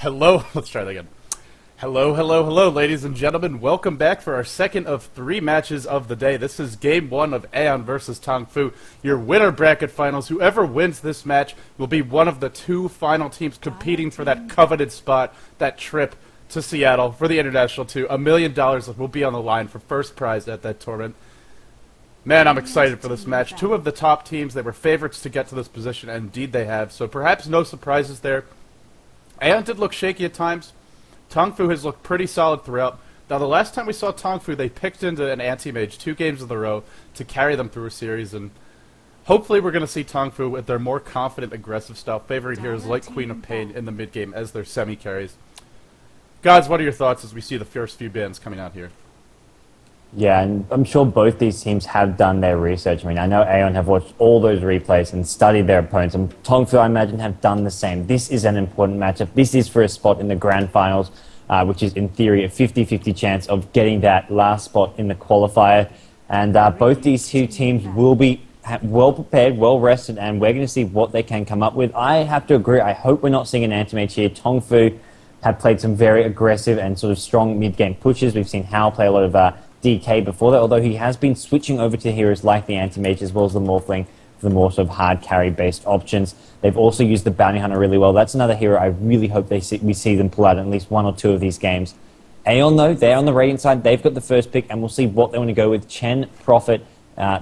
Hello, let's try that again. Hello, ladies and gentlemen. Welcome back for our second of 3 matches of the day. This is Game 1 of AEON versus Tongfu, your winner bracket finals. Whoever wins this match will be one of the 2 final teams competing for that coveted spot, that trip to Seattle for the International 2. $1 million will be on the line for first prize at that tournament. Man, I'm excited for this match. 2 of the top teams, they were favorites to get to this position, and indeed they have, so perhaps no surprises there. AEON did look shaky at times. Tongfu has looked pretty solid throughout. Now, the last time we saw Tongfu, they picked into an anti-mage 2 games in a row to carry them through a series, and hopefully we're going to see Tongfu with their more confident, aggressive style favoring heroes like Queen of Pain in the mid-game as their semi-carries. Gods, what are your thoughts as we see the first few bans coming out here? Yeah, and I'm sure both these teams have done their research. I mean, I know AEON have watched all those replays and studied their opponents, and Tongfu, I imagine, have done the same. This is an important matchup. This is for a spot in the grand finals, which is, in theory, a 50-50 chance of getting that last spot in the qualifier. And both these 2 teams will be well prepared, well rested, and we're going to see what they can come up with. I have to agree. I hope we're not seeing an anti-mage here. Tongfu have played some very aggressive and sort of strong mid-game pushes. We've seen Hao play a lot of DK before that, although he has been switching over to heroes like the anti-mage as well as the morphling for the more sort of hard carry-based options. They've also used the bounty hunter really well. That's another hero I really hope we see them pull out in at least 1 or 2 of these games. AEON, though, they're on the Radiant side. They've got the first pick, and we'll see what they want to go with. Chen, Prophet,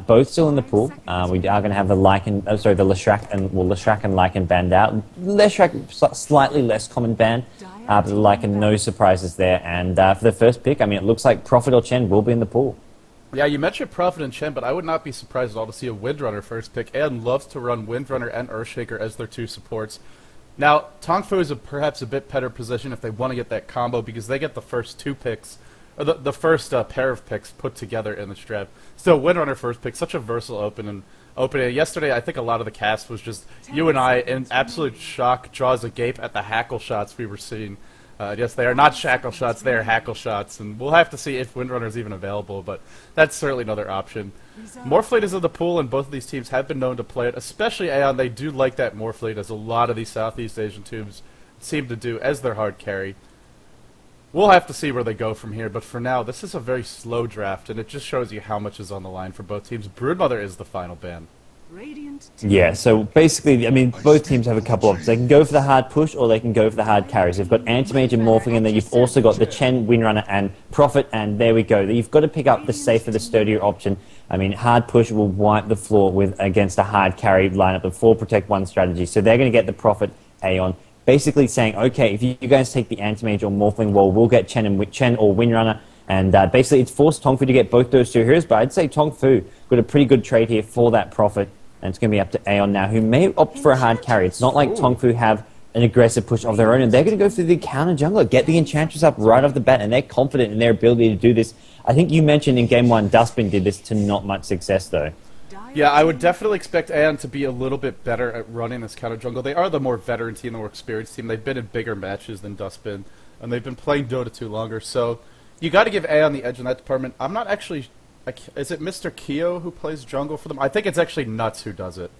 both still in the pool. We are going to have the Leshrac and Lycan banned out. Leshrac, slightly less common ban. But the Lycan, no surprises there. And for the first pick, I mean, it looks like Prophet or Chen will be in the pool. Yeah, you mentioned Prophet and Chen, but I would not be surprised at all to see a Windrunner first pick. AEON loves to run Windrunner and Earthshaker as their 2 supports. Now, Tongfu is perhaps a bit better position if they want to get that combo because they get the first 2 picks, or the first pair of picks put together in the strap. Still, Windrunner first pick, such a versatile opening. Yesterday, I think a lot of the cast was just you and I in absolute shock, jaws agape at the hackle shots we were seeing. Yes, they are not shackle shots, they are hackle shots, and we'll have to see if Windrunner is even available, but that's certainly another option. Morphling is in the pool, and both of these teams have been known to play it, especially AEON. They do like that Morphling, as a lot of these Southeast Asian teams seem to do as their hard carry. We'll have to see where they go from here, but for now, this is a very slow draft, and it just shows you how much is on the line for both teams. Broodmother is the final ban. Yeah, so basically, I mean, both teams have a couple options. They can go for the hard push, or they can go for the hard carries. They've got Anti-Mage and Morphling, and then you've also got the Chen, Windrunner, and Prophet, and there we go. You've got to pick up the safer, the sturdier option. I mean, hard push will wipe the floor against a hard carry lineup, the 4 protect 1 strategy. So they're going to get the Prophet AEON, basically saying, okay, if you guys take the Anti-Mage or Morphling, well, we'll get Chen or Windrunner. And basically, it's forced Tongfu to get both those 2 heroes, but I'd say Tongfu got a pretty good trade here for that Prophet. And it's going to be up to AEON now, who may opt for a hard carry. It's not like Tongfu have an aggressive push of their own, and they're going to go for the counter jungler, get the Enchantress up right off the bat, and they're confident in their ability to do this. I think you mentioned in Game 1, Dustbin did this to not much success, though. Yeah, I would definitely expect AEON to be a little bit better at running this counter jungle. They are the more veteran team, the more experienced team. They've been in bigger matches than Dustbin, and they've been playing Dota 2 longer, so you got to give AEON the edge in that department. I'm not actually... Is it Mr. Keo who plays jungle for them? I think it's actually Nuts who does it.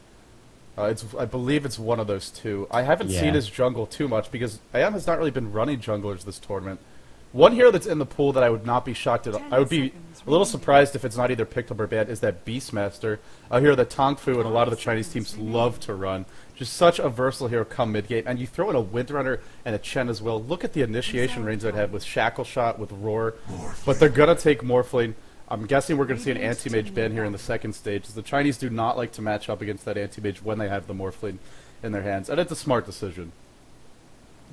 I believe it's one of those 2. I haven't seen his jungle too much because AEON has not really been running junglers this tournament. One hero that's in the pool that I would not be shocked at, I would be a little surprised if it's not either picked up or banned, is that Beastmaster, a hero that Tongfu and a lot of the Chinese teams love to run. Just such a versatile hero come mid-game, and you throw in a Windrunner and a Chen as well. Look at the initiation range they'd have with Shackle Shot, with Roar, but they're going to take Morphling. I'm guessing we're going to see an Anti-Mage ban here in the second stage. The Chinese do not like to match up against that Anti-Mage when they have the Morphling in their hands, and it's a smart decision.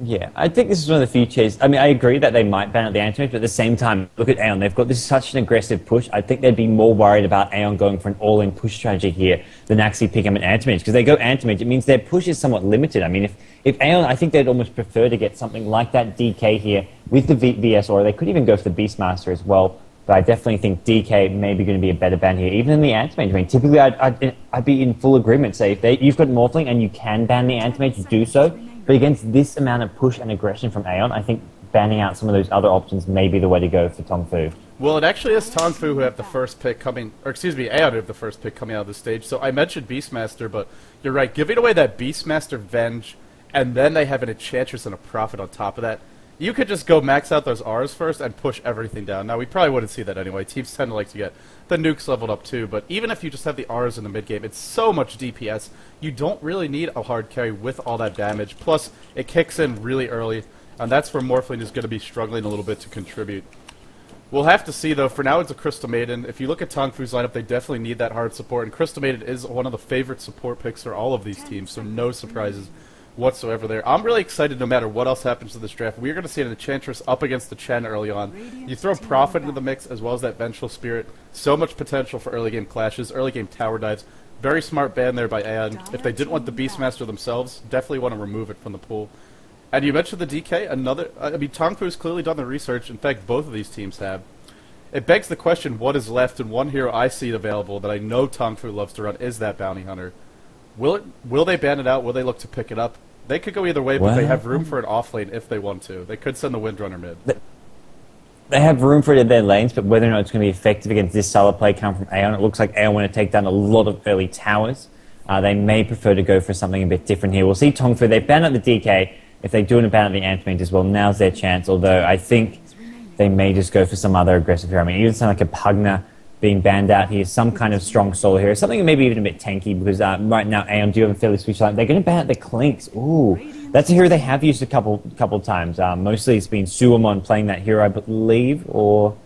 Yeah, I think this is one of the few chases. I mean, I agree that they might ban out the Anti-Mage, but at the same time, look at AEON. They've got such an aggressive push. I think they'd be more worried about AEON going for an all-in push strategy here than actually picking up an Anti-Mage. Because they go Anti-Mage, it means their push is somewhat limited. I mean, if AEON, I think they'd almost prefer to get something like that DK here with the VS, or they could even go for the Beastmaster as well. But I definitely think DK may be going to be a better ban here, even in the Anti-Mage. I mean, typically I'd be in full agreement. Say, if you've got Morphling and you can ban the Anti-Mage, do so. But against this amount of push and aggression from AEON, I think banning out some of those other options may be the way to go for Tongfu. Well, it actually is Tongfu who have the first pick coming, or excuse me, AEON who have the first pick coming out of the stage. So I mentioned Beastmaster, but you're right. Giving away that Beastmaster Venge and then they have an Enchantress and a Prophet on top of that, you could just go max out those Rs first and push everything down. Now, we probably wouldn't see that anyway. Teams tend to like to get the nukes leveled up too, but even if you just have the Rs in the mid-game, it's so much DPS. You don't really need a hard carry with all that damage. Plus, it kicks in really early, and that's where Morphling is going to be struggling a little bit to contribute. We'll have to see, though. For now, it's a Crystal Maiden. If you look at Tongfu's lineup, they definitely need that hard support, and Crystal Maiden is one of the favorite support picks for all of these teams, so no surprises whatsoever there. I'm really excited no matter what else happens to this draft. We're going to see an Enchantress up against the Chen early on. You throw Prophet into the mix as well as that Vengeful Spirit. So much potential for early game clashes, early game tower dives. Very smart ban there by AEON. If they didn't want the Beastmaster themselves, definitely want to remove it from the pool. And you mentioned the DK, Tongfu's clearly done the research. In fact, both of these teams have. It begs the question, what is left? And one hero I see available that I know Tongfu loves to run is that Bounty Hunter. Will they ban it out? Will they look to pick it up? They could go either way, but they have room for an off lane if they want to. They could send the Windrunner mid. They have room for it in their lanes, but whether or not it's going to be effective against this style of play coming from AEON, it looks like AEON want to take down a lot of early towers. They may prefer to go for something a bit different here. We'll see Tongfu. They ban out the DK. If they do want to ban out the Antimage as well, now's their chance, although I think they may just go for some other aggressive hero. I mean, even something like a Pugna being banned out here, some kind of strong solo hero, something maybe even a bit tanky, because right now AEON do have a fairly switch line. They're going to ban out the Clinks. Ooh, that's a hero they have used a couple times. Mostly it's been Suamon playing that hero, I believe, or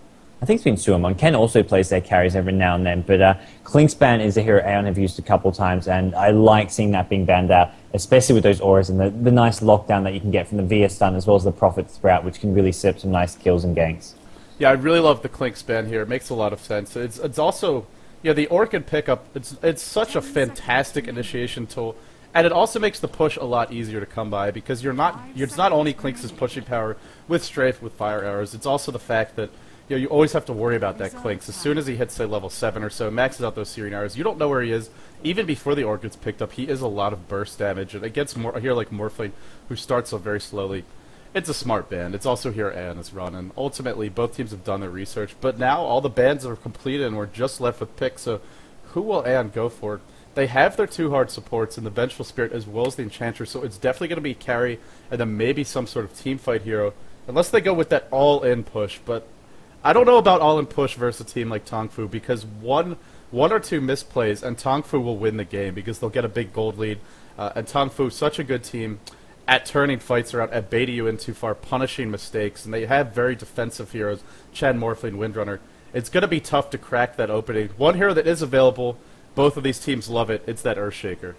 I think it's been Suamon. Ken also plays their carries every now and then, but Clink's ban is a hero AEON have used a couple times, and I like seeing that being banned out, especially with those auras and the nice lockdown that you can get from the VS stun as well as the Prophet Sprout, which can really set up some nice kills and ganks. Yeah, I really love the Clink ban here. It makes a lot of sense. It's also, yeah, the Orchid pickup, it's such a fantastic initiation tool, and it also makes the push a lot easier to come by, because it's not only Clink's pushing power with Strafe, with fire arrows, it's also the fact that you always have to worry about that Clinks. As soon as he hits, say, level 7 or so, maxes out those Searing arrows, you don't know where he is. Even before the Orchid's picked up, he is a lot of burst damage, and against a hero like Morphling, who starts off very slowly, it's a smart ban. It's also here AEON is running. Ultimately, both teams have done their research, but now all the bans are completed and we're just left with picks, so who will AEON go for? They have their two hard supports in the Vengeful Spirit as well as the Enchantress, so it's definitely going to be carry and then maybe some sort of team fight hero, unless they go with that all-in push, but I don't know about all-in push versus a team like Tongfu, because one or two misplays and Tongfu will win the game because they'll get a big gold lead, and Tongfu, such a good team at turning fights around, at baiting you in too far, punishing mistakes, and they have very defensive heroes, Chen, Morphling, Windrunner. It's going to be tough to crack that opening. One hero that is available, both of these teams love it, it's that Earthshaker.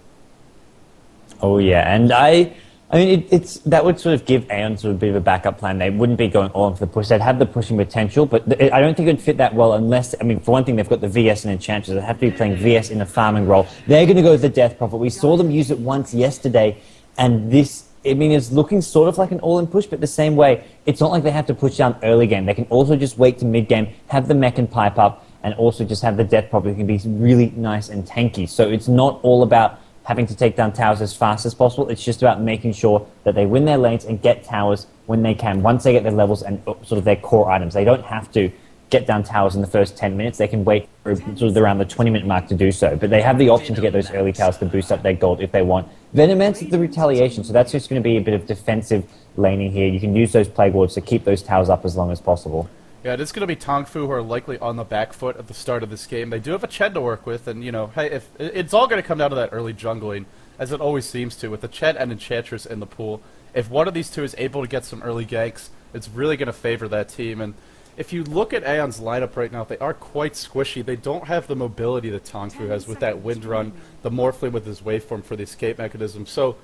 Oh yeah, and I mean, that would sort of give AEON sort of a bit of a backup plan. They wouldn't be going all in for the push. They'd have the pushing potential, but I don't think it would fit that well unless, I mean, for one thing, they've got the VS and Enchantress. They have to be playing VS in a farming role. They're going to go with the Death Prophet. We saw them use it once yesterday, and this, I mean, it's looking sort of like an all-in push, but the same way, it's not like they have to push down early game. They can also just wait to mid-game, have the mech and pipe up, and also just have the Death Prophet who can be really nice and tanky. So it's not all about having to take down towers as fast as possible. It's just about making sure that they win their lanes and get towers when they can, once they get their levels and sort of their core items. They don't have to get down towers in the first 10 minutes. They can wait for sort of around the 20-minute mark to do so. But they have the option to get those early towers to boost up their gold if they want. Venomancer's the retaliation, so that's just going to be a bit of defensive laning here. You can use those Plague Wards to keep those towers up as long as possible. Yeah, it is going to be Tongfu who are likely on the back foot at the start of this game. They do have a Chen to work with, and, hey, if it's all going to come down to that early jungling, as it always seems to, with the Chen and Enchantress in the pool. If one of these two is able to get some early ganks, it's really going to favor that team. And if you look at AEON's lineup right now, they are quite squishy. They don't have the mobility that Tongfu has with that wind run, the Morphling with his waveform for the escape mechanism. So,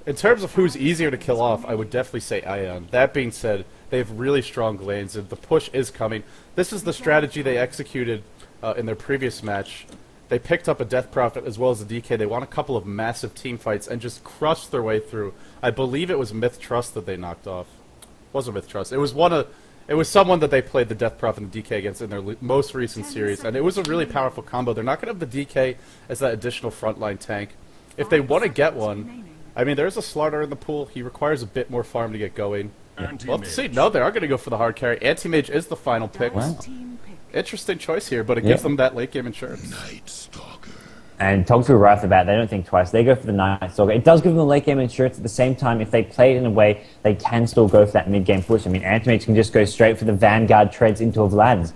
in terms of who's easier to kill off, I would definitely say AEON. That being said, they have really strong lanes, and the push is coming. This is the strategy they executed in their previous match. They picked up a Death Prophet as well as a DK. They won a couple of massive team fights and just crushed their way through. I believe it was Myth Trust that they knocked off. It wasn't Myth Trust. It was someone that they played the Death Prophet and the DK against in their most recent series, and it was a really powerful combo. They're not going to have the DK as that additional frontline tank. If they want to get one, I mean, there's a Slaughter in the pool. He requires a bit more farm to get going. We'll have to see. No, they are going to go for the hard carry. Anti-Mage is the final pick. Wow. Interesting choice here, but it gives them that late game insurance. And Tongfu right off the bat, they don't think twice. They go for the Night Stalker. It does give them the late game insurance. At the same time, if they play it in a way, they can still go for that mid-game push. I mean, Antimates can just go straight for the Vanguard treads into a Vlad's.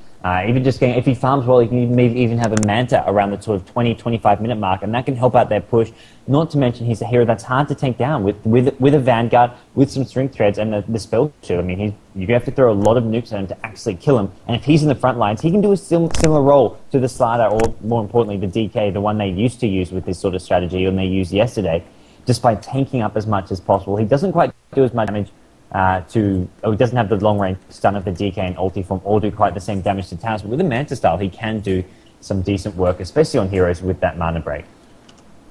Even just getting, if he farms well, he can maybe even have a Manta around the sort of 20-25 minute mark, and that can help out their push. Not to mention, he's a hero that's hard to take down with a Vanguard, with some strength threads, and the spell shield. I mean, you have to throw a lot of nukes at him to actually kill him. And if he's in the front lines, he can do a similar role to the Slider, or more importantly, the DK, the one they used to use with this sort of strategy, and they used yesterday, just by tanking up as much as possible. He doesn't quite do as much damage he doesn't have the long-range stun of the DK and ulti form, or do quite the same damage to towers, but with the Manta style, he can do some decent work, especially on heroes with that mana break.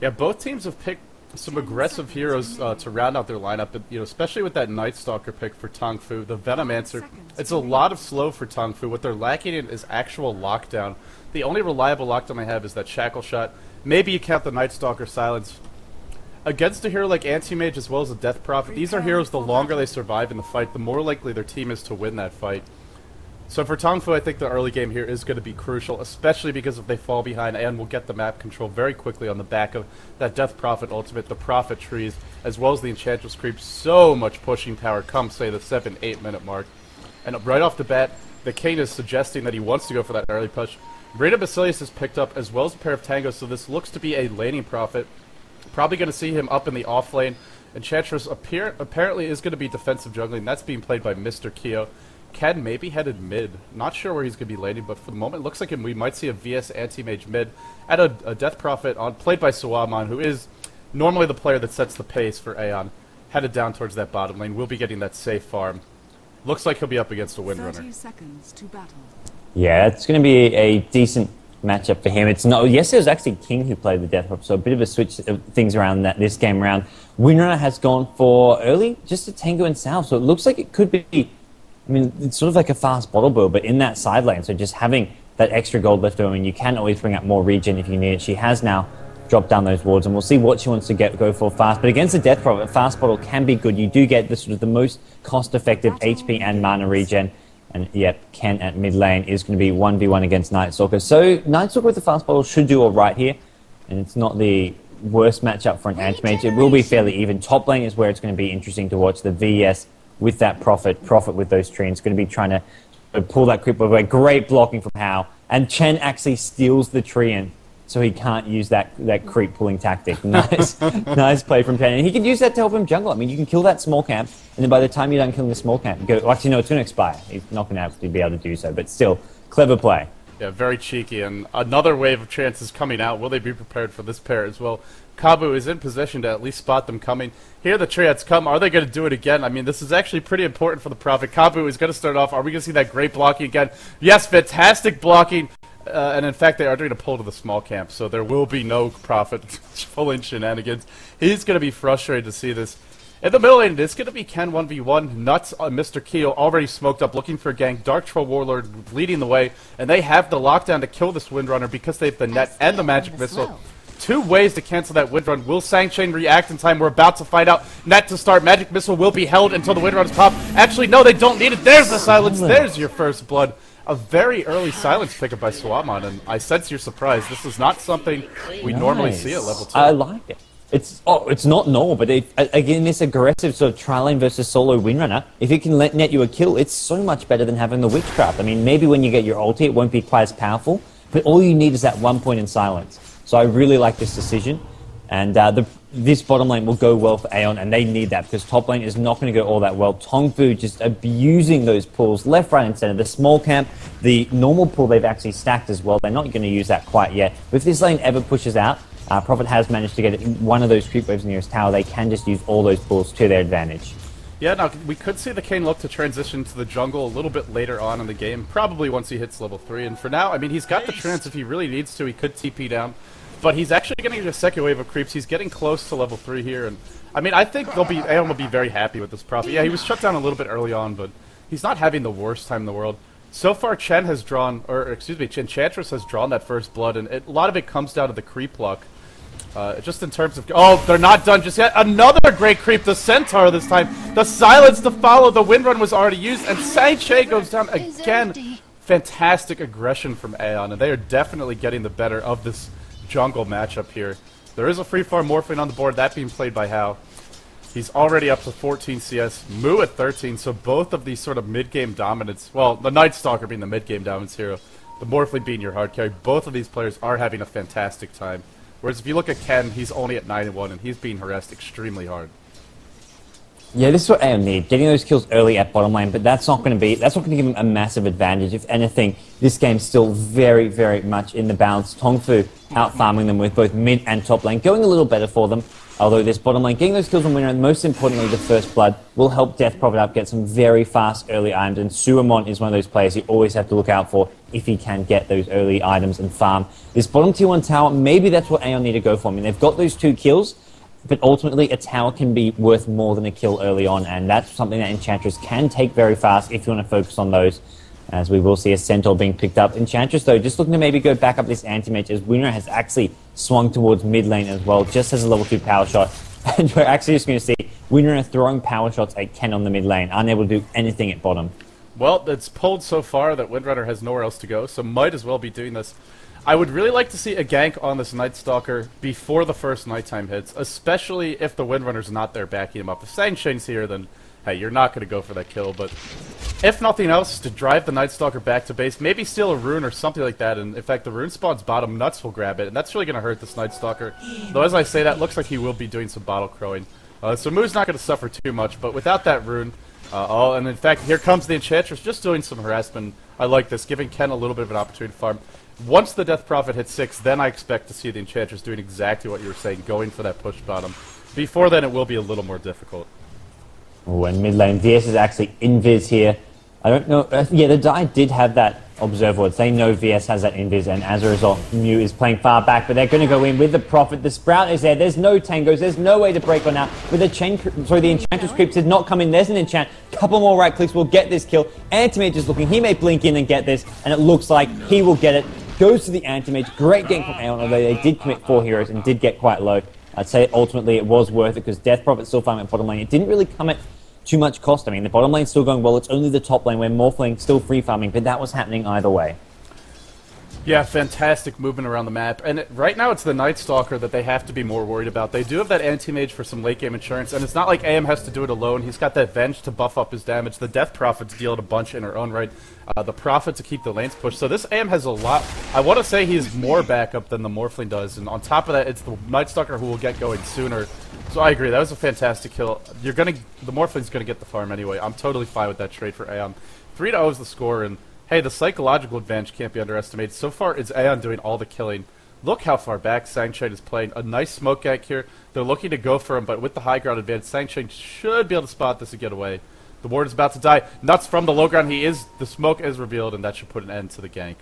Yeah, both teams have picked some aggressive heroes to round out their lineup, but, especially with that Night Stalker pick for Tongfu, the Venomancer. It's a lot of slow for Tongfu. What they're lacking in is actual lockdown. The only reliable lockdown they have is that Shackle Shot. Maybe you count the Night Stalker Silence. Against a hero like Anti-Mage as well as a Death Prophet, these are heroes, the longer they survive in the fight, the more likely their team is to win that fight. So for Tongfu, I think the early game here is going to be crucial, especially because if they fall behind, and will get the map control very quickly on the back of that Death Prophet ultimate, the Prophet trees, as well as the Enchantress creep. So much pushing power come, say, the 7-8 minute mark. And right off the bat, the King is suggesting that he wants to go for that early push. Rita Basilius is picked up, as well as a pair of Tangos, so this looks to be a laning Prophet. Probably going to see him up in the off lane. Enchantress apparently is going to be defensive jungling. That's being played by Mr. Keo. Ken maybe headed mid. Not sure where he's going to be laning, but for the moment, it looks like we might see a VS Anti-Mage mid at a Death Prophet played by Suwaman, who is normally the player that sets the pace for AEON. Headed down towards that bottom lane. We'll be getting that safe farm. Looks like he'll be up against a Windrunner. 30 seconds to battle. Yeah, it's going to be a decent matchup for him. It's not. Yes, it was actually King who played the Death Prop, so a bit of a switch of things around this game round. Windrunner has gone for early, just a Tango and Salve, so it looks like it could be. I mean, it's sort of like a fast bottle build, but in that side lane. So just having that extra gold left over, and you can always bring up more regen if you need it. She has now dropped down those wards, and we'll see what she wants to go for fast. But against the Death Prop, a fast bottle can be good. You do get the most cost-effective HP and mana regen. And yet, Ken at mid lane is going to be 1v1 against Night Stalker. So, Night Stalker with the fast bottle should do alright here. And it's not the worst matchup for an Anti-Mage. It will be fairly even. Top lane is where it's going to be interesting to watch. The VS with that Prophet with those trees. Going to be trying to pull that creep away. Great blocking from Hao. And Chen actually steals the tree in, so he can't use that creep pulling tactic. Nice nice play from Chen. And he can use that to help him jungle. I mean, you can kill that small camp, and then by the time you're done killing the small camp, you go, well, actually, no, it's going to expire. He's not going to actually be able to do so, but still, clever play. Yeah, very cheeky, and another wave of chances coming out. Will they be prepared for this pair as well? Kabu is in position to at least spot them coming. Here the triads come. Are they going to do it again? I mean, this is actually pretty important for the Prophet. Kabu is going to start off. Are we going to see that great blocking again? Yes, fantastic blocking. And in fact, they are going to pull to the small camp, so there will be no Prophet pulling shenanigans. He's going to be frustrated to see this. In the middle lane, it's going to be Ken 1v1. Nuts on Mr. Keo already smoked up, looking for a gank. Dark Troll Warlord leading the way, and they have the lockdown to kill this Windrunner because they have the net and the magic missile. Two ways to cancel that Windrun. Will Sangchain react in time? We're about to find out. Net to start. Magic missile will be held until the Windrunners pop. Actually, no, they don't need it. There's the silence. There's your first blood. A very early silence pickup by Suwaman, and I sense you're surprised. This is not something we normally see at level 2. I like it. It's not normal, but again, this aggressive sort of tri-lane versus solo Windrunner, if it can net you a kill, it's so much better than having the Witchcraft. I mean, maybe when you get your ulti, it won't be quite as powerful, but all you need is that 1 point in silence. So I really like this decision, and this bottom lane will go well for AEON, and they need that because top lane is not going to go all that well. Tongfu just abusing those pulls left, right, and center. The small camp, the normal pull they've actually stacked as well. They're not going to use that quite yet. But if this lane ever pushes out, Prophet has managed to get one of those creep waves near his tower. They can just use all those pulls to their advantage. Yeah, now we could see the Kane look to transition to the jungle a little bit later on in the game, probably once he hits level 3. And for now, I mean, he's got the trance if he really needs to. He could TP down. But he's actually getting a second wave of creeps. He's getting close to level 3 here. And I mean, I think AEON will be very happy with this Prophet. Yeah, he was shut down a little bit early on, but he's not having the worst time in the world. So far, Enchantress has drawn that first blood, and a lot of it comes down to the creep luck. Just in terms of... Oh, they're not done just yet. Another great creep, the Centaur this time. The silence to follow. The Windrun was already used, and Sang-Che goes down again. Fantastic aggression from AEON, and they are definitely getting the better of this jungle matchup here. There is a free farm Morphling on the board, that being played by Hao. He's already up to 14 CS, Moo at 13, so both of these sort of mid-game dominance, well, the Night Stalker being the mid-game dominance hero, the Morphling being your hard carry, both of these players are having a fantastic time. Whereas if you look at Ken, he's only at 9-1, and he's being harassed extremely hard. Yeah, this is what AEON need. Getting those kills early at bottom lane, but that's not going to give him a massive advantage. If anything, this game's still very, very much in the balance. Tongfu out farming them with both mid and top lane, going a little better for them. Although this bottom lane, getting those kills on winner, and most importantly, the first blood, will help Death Prophet up get some very fast early items. And Suamon is one of those players you always have to look out for if he can get those early items and farm. This bottom tier 1 tower, maybe that's what AEON need to go for. I mean, they've got those 2 kills, but ultimately a tower can be worth more than a kill early on, and that's something that Enchantress can take very fast if you want to focus on those. As we will see a Centaur being picked up. Enchantress, though, just looking to maybe go back up this anti-mage, as Winner has actually swung towards mid lane as well, just as a level 2 power shot. And we're actually just going to see Winner throwing power shots at Ken on the mid lane, unable to do anything at bottom. Well, it's pulled so far that Windrunner has nowhere else to go, so might as well be doing this. I would really like to see a gank on this Night Stalker before the first nighttime hits, especially if the Windrunner's not there backing him up. If Sangshane's here, then, hey, you're not going to go for that kill, but if nothing else, to drive the Night Stalker back to base, maybe steal a rune or something like that, and in fact, the rune spawn's bottom, Nuts will grab it, and that's really going to hurt this Night Stalker. Though, as I say that, looks like he will be doing some bottle crowing. So Moo's not going to suffer too much, but without that rune, and in fact, here comes the Enchantress, just doing some harassment. I like this, giving Ken a little bit of an opportunity to farm. Once the Death Prophet hits 6, then I expect to see the Enchantress doing exactly what you were saying, going for that push bottom. Before then, it will be a little more difficult. Oh, and mid lane, VS is actually invis here. I don't know, yeah, the die did have that observer ward. They know VS has that invis, and as a result, Mew is playing far back, but they're going to go in with the Prophet. The Sprout is there, there's no tangos, there's no way to break on out. With the the Enchantress creeps did not come in, there's an enchant. Couple more right clicks will get this kill. Anti-Mage is looking, he may blink in and get this, and it looks like he will get it. Goes to the Anti-Mage, great game from AEON, although they did commit 4 heroes and did get quite low. I'd say ultimately it was worth it because Death Prophet still farming at bottom lane. It didn't really come at too much cost. I mean, the bottom lane's still going well. It's only the top lane where Morphling still free farming, but that was happening either way. Yeah, fantastic movement around the map. And right now it's the Night Stalker that they have to be more worried about. They do have that anti-mage for some late game insurance, and it's not like AM has to do it alone. He's got that Venge to buff up his damage. The Death Prophet to deal it a bunch in her own right. The Prophet to keep the lanes pushed. So this AM has a lot. I want to say he's more backup than the Morphling does. And on top of that, it's the Night Stalker who will get going sooner. So I agree, that was a fantastic kill. The Morphling's going to get the farm anyway. I'm totally fine with that trade for AM. 3-0 is the score, and hey, the psychological advantage can't be underestimated. So far, it's AEON doing all the killing. Look how far back Sangchain is playing. A nice smoke gank here. They're looking to go for him, but with the high ground advantage, Sangchain should be able to spot this and get away. The ward is about to die. Nuts from the low ground. The smoke is revealed, and that should put an end to the gank.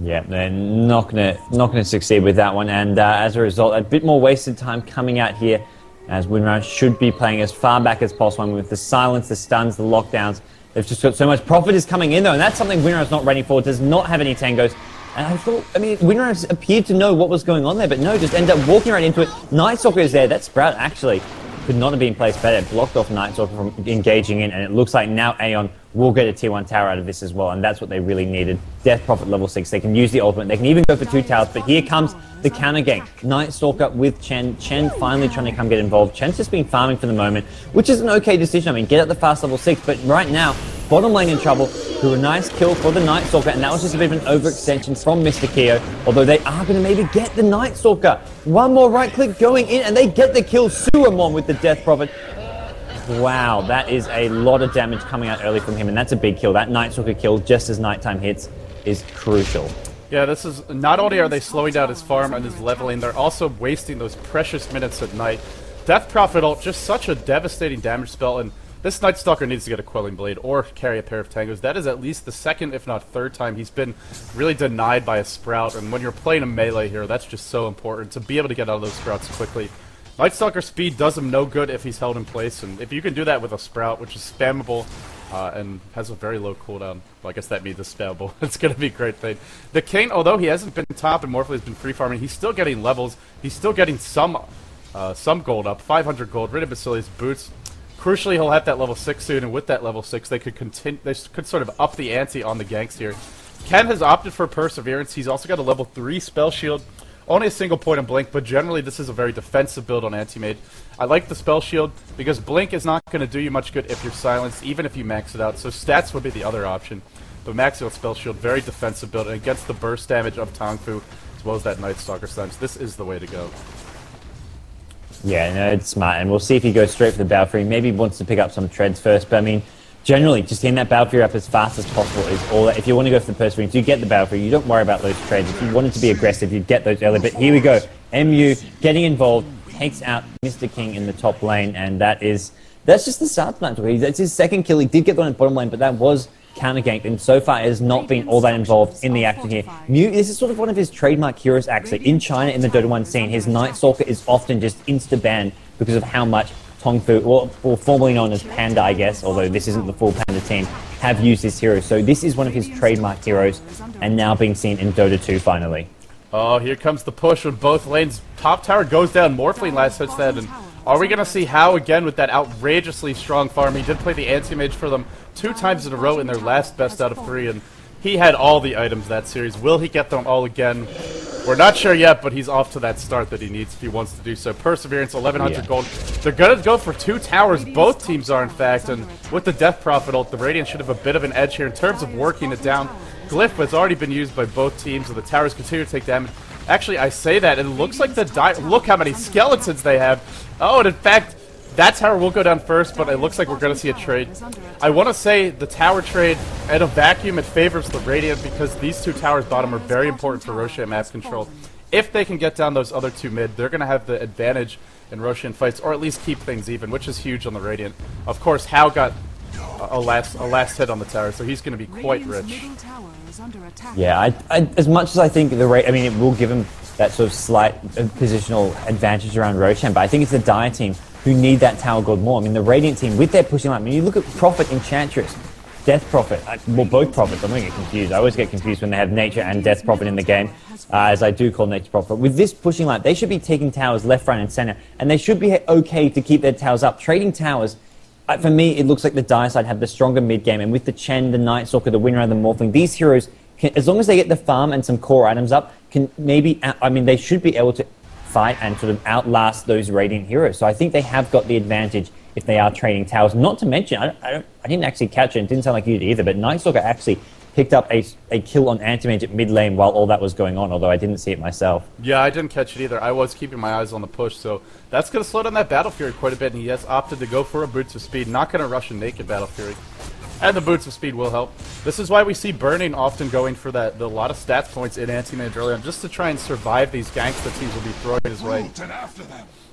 Yeah, they're not gonna succeed with that one, and as a result, a bit more wasted time coming out here, as Winrun should be playing as far back as possible. With the silence, the stuns, the lockdowns, they've just got so much. Profit is coming in though, and that's something Winrun's not ready for. Does not have any tangos, and I mean, Winrun appeared to know what was going on there, but no, just ended up walking right into it. Night Stalker is there. That Sprout actually could not have been placed better. It blocked off Night Stalker from engaging in, and it looks like now AEON will get a tier 1 tower out of this as well, and that's what they really needed. Death Prophet level 6. They can use the ultimate. They can even go for 2 towers, but here comes the counter gank. Night Stalker with Chen. Chen finally trying to come get involved. Chen's just been farming for the moment, which is an okay decision. I mean, get at the fast level 6, but right now, bottom lane in trouble. Through a nice kill for the Night Stalker, and that was just a bit of an overextension from Mr. Keo, although they are going to maybe get the Night Stalker. One more right click going in, and they get the kill. Suamon with the Death Prophet. Wow, that is a lot of damage coming out early from him, and that's a big kill. That Night Stalker kill, just as nighttime hits, is crucial. Yeah, this is, not only are they slowing down his farm and his leveling, they're also wasting those precious minutes at night. Death Prophet ult, just such a devastating damage spell, and this Night Stalker needs to get a Quelling Blade or carry a pair of Tangos. That is at least the second, if not third time he's been really denied by a Sprout, and when you're playing a melee hero, that's just so important to be able to get out of those Sprouts quickly. Night Stalker speed does him no good if he's held in place, and if you can do that with a Sprout, which is spammable and has a very low cooldown, well, I guess that means it's spammable. It's going to be a great thing. The King, although he hasn't been top and Morphling has been free farming, he's still getting levels. He's still getting some gold up, 500 gold, rid of Basilius boots. Crucially, he'll have that level 6 soon, and with that level 6, they could sort of up the ante on the ganks here. Ken has opted for Perseverance. He's also got a level 3 Spell Shield. Only a single point in Blink, but generally this is a very defensive build on Anti-Mage. I like the Spell Shield because Blink is not going to do you much good if you're silenced, even if you max it out. So Stats would be the other option. But maxing out Spell Shield, very defensive build, and against the burst damage of Tongfu, as well as that Night Stalker Stunts, this is the way to go. Yeah, no, it's smart, and we'll see if he goes straight for the Balefree. Maybe he wants to pick up some treads first, but I mean, generally, just getting that Balefree up as fast as possible is all that. If you want to go for the Perseverance, you get the Balefree. You don't worry about those trades. If you wanted to be aggressive, you'd get those early. But here we go. MU getting involved, takes out Mr. King in the top lane, and that's just the start of the match. That's his second kill. He did get the one in bottom lane, but that was counter-ganked, and so far has not been all that involved in the action here. Mew, this is sort of one of his trademark heroes, actually. In China, in the Dota 1 scene, his Night Stalker is often just insta-banned because of how much Tongfu, or formerly known as Panda, I guess, although this isn't the full Panda team, have used this hero. So this is one of his trademark heroes, and now being seen in Dota 2 finally. Oh, here comes the push with both lanes. Top tower goes down. Morphling last hits that, and are we going to see How again with that outrageously strong farm? He did play the anti-mage for them 2 times in a row in their last best out of 3, and he had all the items that series. Will he get them all again? We're not sure yet, but he's off to that start that he needs if he wants to do so. Perseverance, 1100 gold. They're going to go for 2 towers. Both teams are, in fact, and with the Death Prophet ult, the Radiant should have a bit of an edge here in terms of working it down. Glyph has already been used by both teams, and the towers continue to take damage. Actually, I say that, and it looks like look how many skeletons they have. Oh, and in fact, that tower will go down first, but it looks like we're going to see a trade. I want to say the tower trade, in a vacuum, it favors the Radiant because these 2 towers bottom are very important for Roshan map control. If they can get down those other 2 mid, they're going to have the advantage in Roshan fights, or at least keep things even, which is huge on the Radiant. Of course, How got a last hit on the tower, so he's going to be quite rich. Yeah, as much as I think it will give him that sort of slight positional advantage around Roshan, but I think it's the Dire team who need that tower gold more. I mean, the Radiant team, with their pushing line, I mean, you look at Prophet, Enchantress, Death Prophet, well, both Prophets, I'm going to get confused. I always get confused when they have Nature and Death Prophet in the game, as I do call Nature Prophet. With this pushing line, they should be taking towers left, right, and center, and they should be okay to keep their towers up. Trading towers, for me, it looks like the Dire side have the stronger mid-game, and with the Chen, the Night Stalker, the Windrad, the Morphling, these heroes, as long as they get the farm and some core items up, they should be able to fight and sort of outlast those Radiant heroes. So I think they have got the advantage if they are trading towers. Not to mention, I didn't actually catch it. It didn't sound like you did either, but Night Stalker actually picked up a kill on Anti-Mage at mid lane while all that was going on, although I didn't see it myself. Yeah, I didn't catch it either. I was keeping my eyes on the push, so that's going to slow down that Battle Fury quite a bit, and he has opted to go for a Boots of Speed. Not going to rush a naked Battle Fury. And the Boots of Speed will help. This is why we see Burning often going for a lot of stats points in Anti-Mage early on, just to try and survive these ganks that teams will be throwing his way.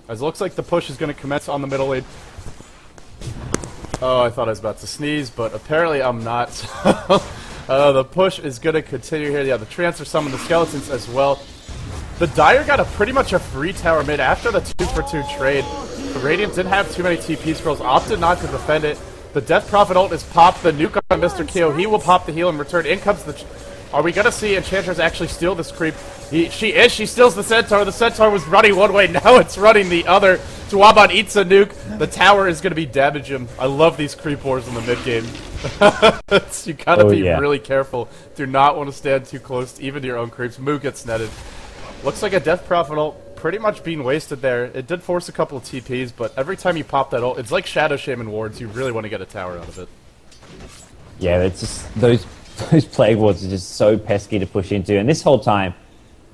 As it looks like the push is going to commence on the middle lane. Oh, I thought I was about to sneeze, but apparently I'm not. The push is going to continue here. Yeah, the transfer summon the skeletons as well. The Dire got pretty much a free tower mid after the 2-for-2 trade. The Radiant didn't have too many TP scrolls, opted not to defend it. The Death Prophet ult is popped. The nuke on Mr. Keo. He will pop the heal in return. In comes the... Are we going to see Enchantress actually steal this creep? She steals the Centaur. The Centaur was running one way. Now it's running the other. Tuaban eats a nuke. The tower is going to be damage him. I love these creep wars in the mid game. You got to be really careful. Do not want to stand too close, even to your own creeps. Moo gets netted. Looks like a Death Prophet ult pretty much being wasted there. It did force a couple of TPs, but every time you pop that ult, it's like Shadow Shaman wards. You really want to get a tower out of it. Yeah, it's just those Plague Wards are just so pesky to push into, and this whole time,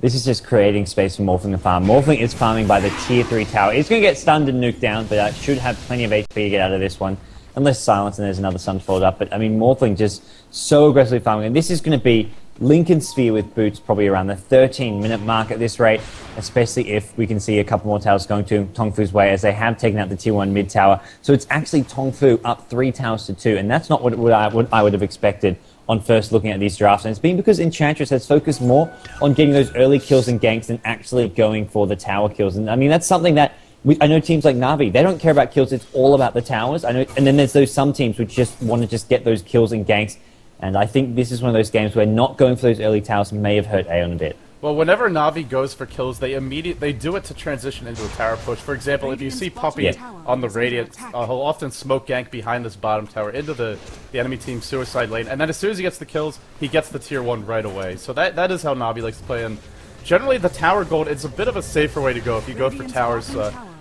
this is just creating space for Morphling to farm. Morphling is farming by the tier 3 tower. He's going to get stunned and nuked down, but should have plenty of HP to get out of this one. Unless Silence and there's another Sun to fold up. But, I mean, Morphling just so aggressively farming. And this is going to be Lincoln Sphere with boots probably around the 13-minute mark at this rate, especially if we can see a couple more towers going to Tongfu's way, as they have taken out the tier 1 mid tower. So it's actually Tongfu up 3 towers to 2, and that's not what I would have expected on first looking at these drafts. And it's been because Enchantress has focused more on getting those early kills and ganks than actually going for the tower kills. And I mean, that's something that I know teams like Na'Vi, they don't care about kills, it's all about the towers. And then there's some teams which just want to get those kills and ganks. And I think this is one of those games where not going for those early towers may have hurt AEON a bit. Well, whenever Navi goes for kills, they do it to transition into a tower push. For example, if you see Puppy on the Radiant, he'll often smoke gank behind this bottom tower into the enemy team's suicide lane, and then as soon as he gets the kills, he gets the tier 1 right away. So that is how Navi likes to play, and generally the tower gold is a bit of a safer way to go if you go for towers.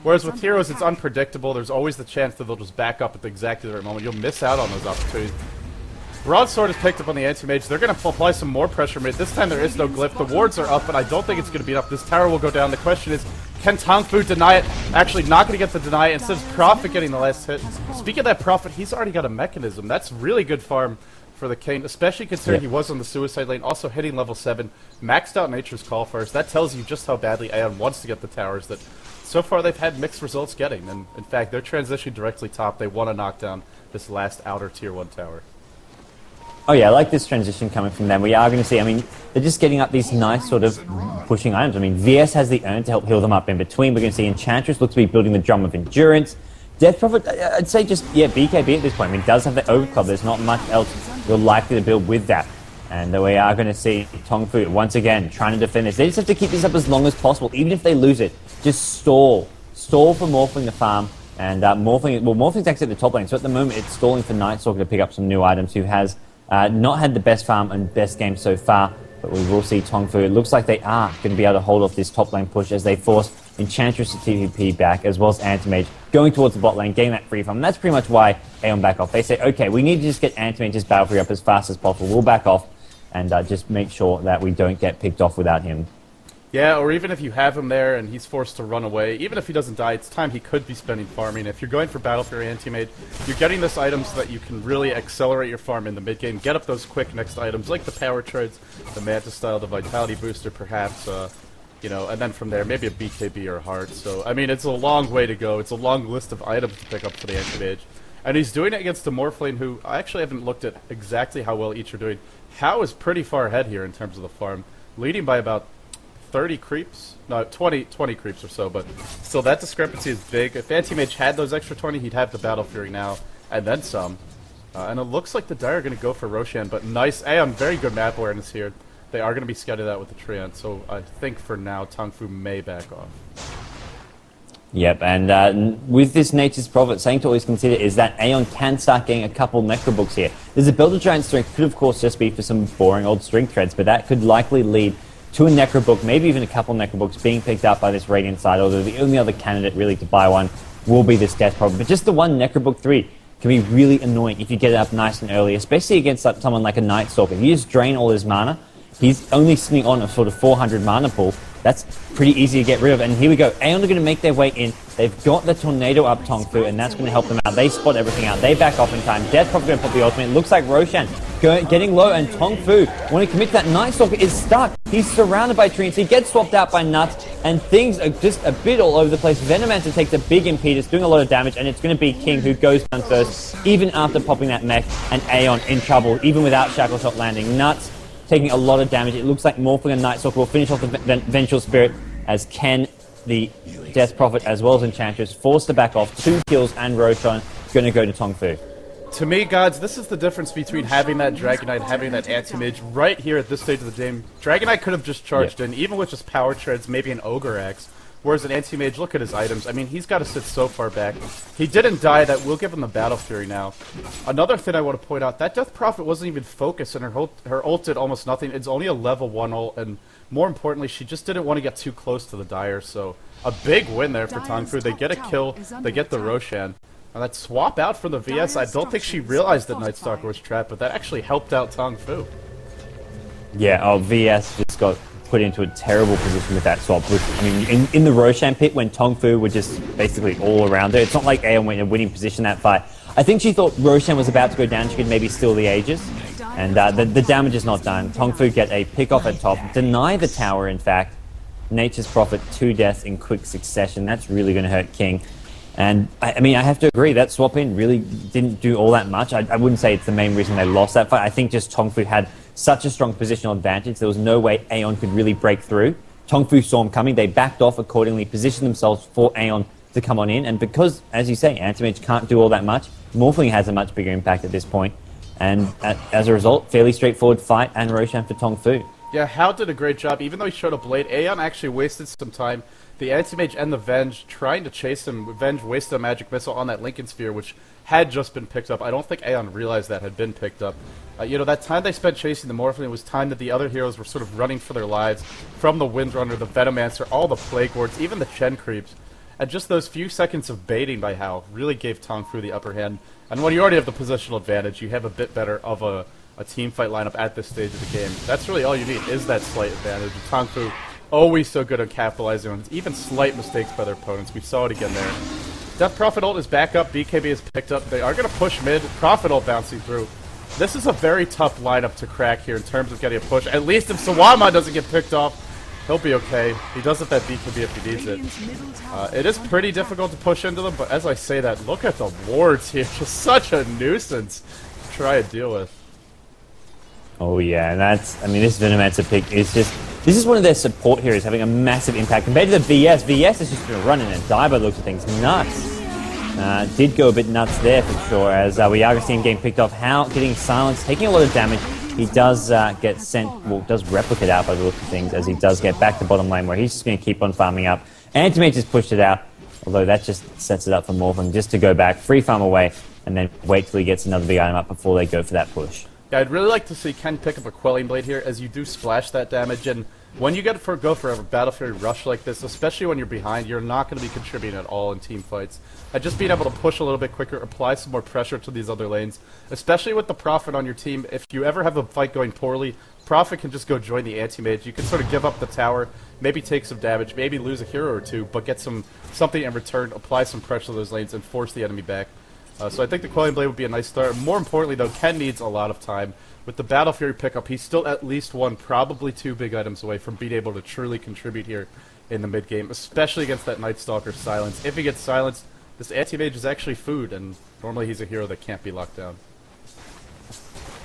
Whereas with heroes, it's unpredictable. There's always the chance that they'll just back up at exactly the right moment. You'll miss out on those opportunities. Broadsword is picked up on the anti-mage. They're going to apply some more pressure mid. This time there is no glyph. The wards are up, but I don't think it's going to be enough. This tower will go down. The question is, can tongfu deny it? Actually, not going to get the deny instead of Prophet getting the last hit. Speaking of that Prophet, he's already got a mechanism. That's really good farm for the King, especially considering he was on the suicide lane, also hitting level 7, maxed out Nature's Qualifiers. That tells you just how badly AEON wants to get the towers that so far they've had mixed results getting. And in fact, they're transitioning directly top. They want to knock down this last outer tier 1 tower. Oh yeah, I like this transition coming from them. We are going to see, I mean, they're just getting up these nice sort of pushing items. I mean, VS has the urn to help heal them up in between. We're going to see Enchantress looks to be building the Drum of Endurance. Death Prophet, I'd say just, yeah, BKB at this point. I mean, does have the Overclock. There's not much else you're likely to build with that. And we are going to see tongfu once again trying to defend this. They just have to keep this up as long as possible. Even if they lose it, just stall. Stall for Morphling to farm. And Morphling's actually at the top lane. So at the moment, it's stalling for Nightstalker to pick up some new items, who has not had the best farm and best game so far, but we will see tongfu. It looks like they are going to be able to hold off this top lane push as they force Enchantress to TVP back, as well as Anti-Mage going towards the bot lane, getting that free farm. And that's pretty much why AEON back off. They say, okay, we need to just get Anti-Mage's battle free up as fast as possible. We'll back off and just make sure that we don't get picked off without him. Yeah, or even if you have him there and he's forced to run away, even if he doesn't die, it's time he could be spending farming. If you're going for Battle Fury Anti-Mage, you're getting this item so that you can really accelerate your farm in the mid-game, get up those quick next items, like the Power Treads, the Manta Style, the Vitality Booster, perhaps, you know, and then from there, maybe a BKB or a Heart. So, I mean, it's a long way to go. It's a long list of items to pick up for the Anti-Mage. And he's doing it against a Morphling who, I actually haven't looked at exactly how well each are doing. Hao is pretty far ahead here in terms of the farm, leading by about 30 creeps? No, 20 creeps or so, but still that discrepancy is big. If Anti-Mage had those extra 20, he'd have the Battle Fury now, and then some. And it looks like the Dire are going to go for Roshan, but nice, AEON, very good map awareness here. They are going to be scouted out with the Treant, so I think for now, tongfu may back off. Yep, and with this Nature's Prophet, something to always consider is that AEON can start getting a couple Necrobooks here. There's a Builder Giant Strength, could of course just be for some boring old Strength Threads, but that could likely lead to a Necrobook, maybe even a couple Necrobooks being picked up by this Radiant side, although the only other candidate really to buy one will be this Death Prophet. But just the one Necrobook 3 can be really annoying if you get it up nice and early, especially against someone like a Nightstalker. If you just drain all his mana, he's only sitting on a sort of 400 mana pool. That's pretty easy to get rid of. And here we go. AEON are going to make their way in. They've got the Tornado up tongfu, and that's going to help them out. They spot everything out. They back off in time. Death Prophet going to put the ultimate. It looks like Roshan getting low, and tongfu, when he commits that Nightstalker, is stuck. He's surrounded by treants. He gets swapped out by Nuts, and things are just a bit all over the place. Venomancer takes a big impetus, doing a lot of damage, and it's going to be King who goes down first, even after popping that mech, and AEON in trouble, even without Shackle Shot landing. Nuts taking a lot of damage. It looks like Morphling and Nightstalker will finish off the Vengeful Spirit, as Ken, the Death Prophet, as well as Enchantress, forced to back off. 2 kills, and Roshan going to go to tongfu. To me, Gods, this is the difference between having that Dragon Knight, having that Anti-Mage right here at this stage of the game. Dragon Knight could have just charged in, even with just Power Treads, maybe an Ogre Axe. Whereas an Anti-Mage, look at his items. I mean, he's got to sit so far back. He didn't die, that will give him the Battle Fury now. Another thing I want to point out, that Death Prophet wasn't even focused, and her ult did almost nothing. It's only a level 1 ult, and more importantly, she just didn't want to get too close to the Dire. So, a big win there for tongfu. They get a kill, they get the Roshan. And that swap out from the VS, I don't think she realized that Nightstalker was trapped, but that actually helped out tongfu. Yeah, VS just got put into a terrible position with that swap. I mean, in the Roshan pit, when tongfu were just basically all around her, it's not like AEON went in a winning position that fight. I think she thought Roshan was about to go down, she could maybe steal the Aegis, and the damage is not done. tongfu get a pick off at top, deny the tower in fact. Nature's Prophet, 2 deaths in quick succession. That's really going to hurt King. And, I mean, I have to agree, that swap in really didn't do all that much. I wouldn't say it's the main reason they lost that fight. I think just tongfu had such a strong positional advantage, there was no way AEON could really break through. tongfu saw him coming, they backed off accordingly, positioned themselves for AEON to come on in, and because, as you say, Anti-Mage can't do all that much, Morphling has a much bigger impact at this point, and as a result, fairly straightforward fight and Roshan for tongfu. Yeah, Hal did a great job. Even though he showed up late, AEON actually wasted some time. The Anti-Mage and the Venge trying to chase him. Venge wasted a magic missile on that Lincoln Sphere, which had just been picked up. I don't think AEON realized that had been picked up. You know, that time they spent chasing the Morphling was time that the other heroes were sort of running for their lives. From the Windrunner, the Venomancer, all the Plague Wards, even the Chen Creeps. And just those few seconds of baiting by Hal really gave Tongfu the upper hand. And when you already have the positional advantage, you have a bit better of a team fight lineup at this stage of the game. That's really all you need, is that slight advantage. Tongfu, always so good at capitalizing on even slight mistakes by their opponents. We saw it again there. Death Prophet ult is back up, BKB is picked up. They are going to push mid, Prophet ult bouncing through. This is a very tough lineup to crack here in terms of getting a push. At least if Sawama doesn't get picked off, he'll be okay. He does have that BKB if he needs it. It is pretty difficult to push into them, but as I say that, look at the wards here. Just such a nuisance to try to deal with. Oh yeah, and that's, I mean, this Venomancer pick is just, this is one of their support heroes having a massive impact. Compared to the VS, VS is just going to run in and die by the looks of things. Nuts. Did go a bit nuts there for sure, as we are seeing him getting picked off. Hal getting silenced, taking a lot of damage. He does get sent, well, does replicate out by the looks of things, as he does get back to bottom lane, where he's just going to keep on farming up. Anti-Mage just pushed it out, although that just sets it up for Morphling just to go back, free farm away, and then wait till he gets another big item up before they go for that push. Yeah, I'd really like to see Ken pick up a Quelling Blade here, as you do splash that damage, and when you go for a Battle Fury rush like this, especially when you're behind, you're not going to be contributing at all in team fights. And just being able to push a little bit quicker, apply some more pressure to these other lanes, especially with the Prophet on your team. If you ever have a fight going poorly, Prophet can just go join the Anti-Mage. You can sort of give up the tower, maybe take some damage, maybe lose a hero or two, but get something in return, apply some pressure to those lanes, and force the enemy back. So I think the Quelling Blade would be a nice start. More importantly, though, Ken needs a lot of time. With the Battle Fury pickup, he's still at least one, probably two big items away from being able to truly contribute here in the mid-game, especially against that Night Stalker silence. If he gets silenced, this Anti-Mage is actually food, and normally he's a hero that can't be locked down.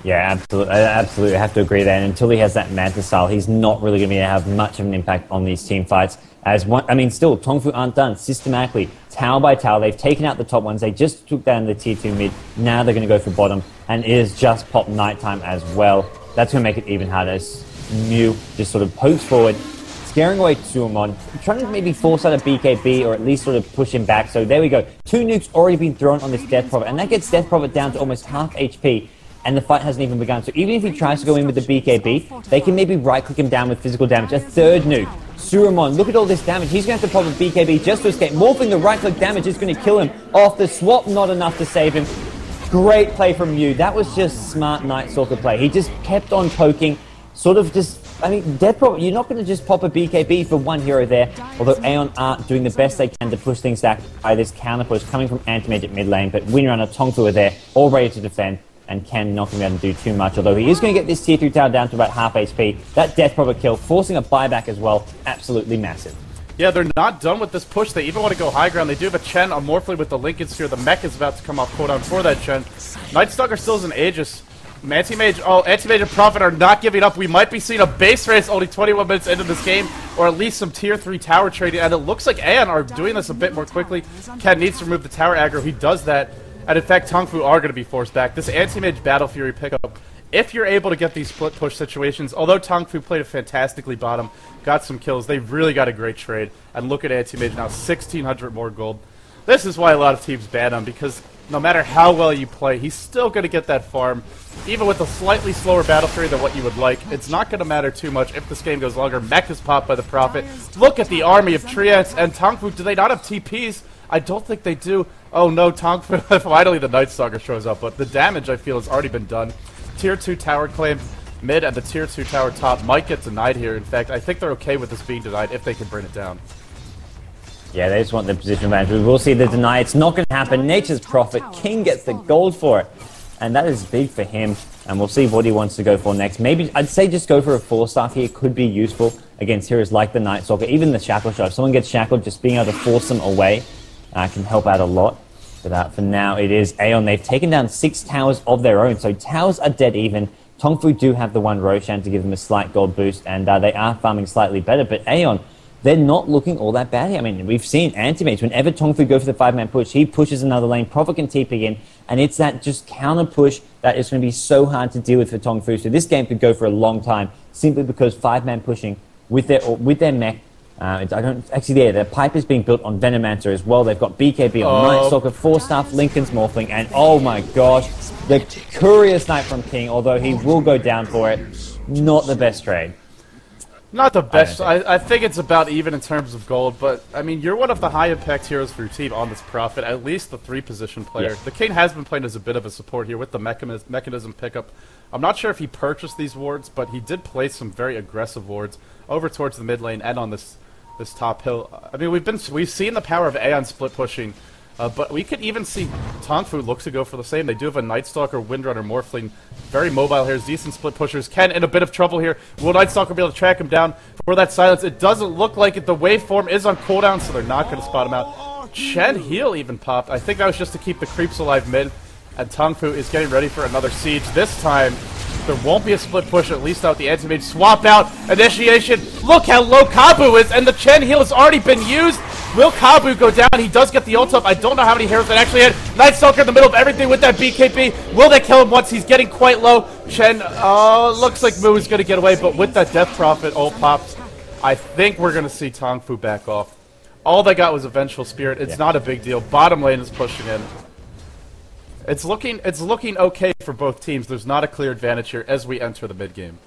Yeah, absolutely. I absolutely have to agree there. And until he has that Manta style, he's not really going to be able to have much of an impact on these team fights. As one, I mean, still, Tongfu aren't done systematically, tower by tower. They've taken out the top ones. They just took down the tier 2 mid. Now they're going to go for bottom, and it is just pop nighttime as well. That's going to make it even harder. As Mew just sort of pokes forward, scaring away Suamon, trying to maybe force out a BKB or at least sort of push him back. So there we go. 2 nukes already been thrown on this Death Prophet, and that gets Death Prophet down to almost half HP. And the fight hasn't even begun. So even if he tries to go in with the BKB, they can maybe right-click him down with physical damage. A third nuke. Suramon, look at all this damage. He's going to have to pop a BKB just to escape. Morphing the right-click damage is going to kill him. Off the swap, not enough to save him. Great play from Mew. That was just smart Night Stalker play. He just kept on poking. Sort of just, I mean, Death Prophet, you're not going to just pop a BKB for one hero there. Although AEON are doing the best they can to push things back by this counter push coming from Anti-Mage at mid lane. But Windrunner, Tongfu are there, all ready to defend. And Ken not going to be able to do too much, although he is going to get this tier 3 tower down to about half HP. That Death Prophet kill, forcing a buyback as well, absolutely massive. Yeah, they're not done with this push. They even want to go high ground. They do have a Chen Amorphly with the Lincoln Sphere. The mech is about to come off cooldown for that Chen. Night Stalker still is an Aegis. Anti-Mage and Prophet are not giving up. We might be seeing a base race only 21 minutes into this game, or at least some tier 3 tower trading, and it looks like AEON are doing this a bit more quickly. Ken needs to remove the tower aggro. He does that. And in fact, Tongfu are going to be forced back. This Anti-Mage Battle Fury pickup, if you're able to get these split push situations, although Tongfu played it fantastically bottom, got some kills, they've really got a great trade. And look at Anti-Mage now, 1,600 more gold. This is why a lot of teams ban him, because no matter how well you play, he's still going to get that farm. Even with a slightly slower Battle Fury than what you would like, it's not going to matter too much if this game goes longer. Mech is popped by the Prophet. Look at the army of Treants and Tongfu. Do they not have TPs? I don't think they do. Oh no, Tongfu, finally the Night Stalker shows up, but the damage I feel has already been done. Tier 2 tower claim mid and the tier 2 tower top might get denied here. In fact, I think they're okay with this being denied if they can bring it down. Yeah, they just want the position advantage. We will see the deny. It's not going to happen. Nature's Prophet. King gets the gold for it. And that is big for him. And we'll see what he wants to go for next. Maybe, I'd say just go for a 4-star here. Could be useful against heroes like the Night Stalker. Even the Shackle Shot. If someone gets shackled, just being able to force them away can help out a lot. But for now, it is AEON. They've taken down 6 towers of their own. So towers are dead even. Tongfu do have the one Roshan to give them a slight gold boost. And they are farming slightly better. But AEON, they're not looking all that bad here. I mean, we've seen anti-mates. Whenever tongfu go for the 5-man push, he pushes another lane, Prophet can TP in, and it's that just counter push that is going to be so hard to deal with for tongfu. So this game could go for a long time, simply because 5-man pushing with their mech. Their pipe is being built on Venomancer as well. They've got BKB on Night Stalker, 4-staff, Lincoln's Morphling, and oh my gosh, the Courier Snipe from King, although he will go down for it. Not the best trade. Not the best. I think it's about even in terms of gold, but, I mean, you're one of the high-impact heroes for your team on this Prophet, at least the 3-position player. Yeah. The King has been playing as a bit of a support here with the mechanism pickup. I'm not sure if he purchased these wards, but he did play some very aggressive wards over towards the mid lane and on this top hill. I mean, we've seen the power of AEON split pushing, but we could even see tongfu look to go for the same. They do have a Night Stalker, Windrunner, Morphling, very mobile here, decent split pushers. Ken in a bit of trouble here. Will Night Stalker be able to track him down for that silence? It doesn't look like it. The waveform is on cooldown, so they're not going to spot him out. Chen heal even popped. I think that was just to keep the creeps alive mid, and tongfu is getting ready for another siege. This time, there won't be a split push, at least out the anti-mage. Swap out, initiation. Look how low Kabu is, and the Chen heal has already been used. Will Kabu go down? He does get the ult up. I don't know how many heroes that actually had. Night Stalker in the middle of everything with that BKB. Will they kill him once? He's getting quite low. Chen, looks like Mu is going to get away, but with that Death Prophet ult popped, I think we're going to see tongfu back off. All they got was a Vengeful Spirit. It's not a big deal. Bottom lane is pushing in. It's looking okay for both teams. There's not a clear advantage here as we enter the mid game.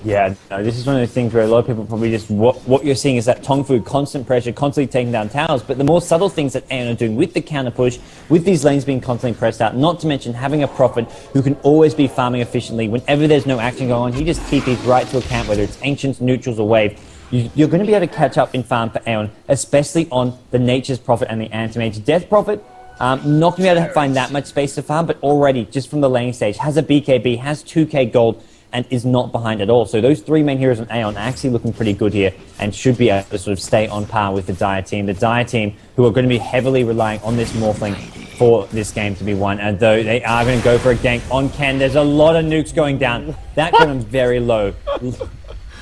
Yeah, no, this is one of those things where a lot of people probably just what you're seeing is that tongfu constant pressure, constantly taking down towers, but the more subtle things that AEON are doing with the counter push, with these lanes being constantly pressed out, not to mention having a Prophet who can always be farming efficiently. Whenever there's no action going on, he just TPs right to a camp, whether it's Ancients, Neutrals, or Wave. You're going to be able to catch up in farm for AEON, especially on the Nature's Prophet and the Anti-Mage. Death Prophet, not going to be able to find that much space to farm, but already, just from the laning stage, has a BKB, has 2k gold, and is not behind at all. So those 3 main heroes on AEON are actually looking pretty good here and should be able to sort of stay on par with the Dire team. The Dire team, who are going to be heavily relying on this Morphling for this game to be won, and though they are going to go for a gank on Ken, there's a lot of nukes going down. That got him very low.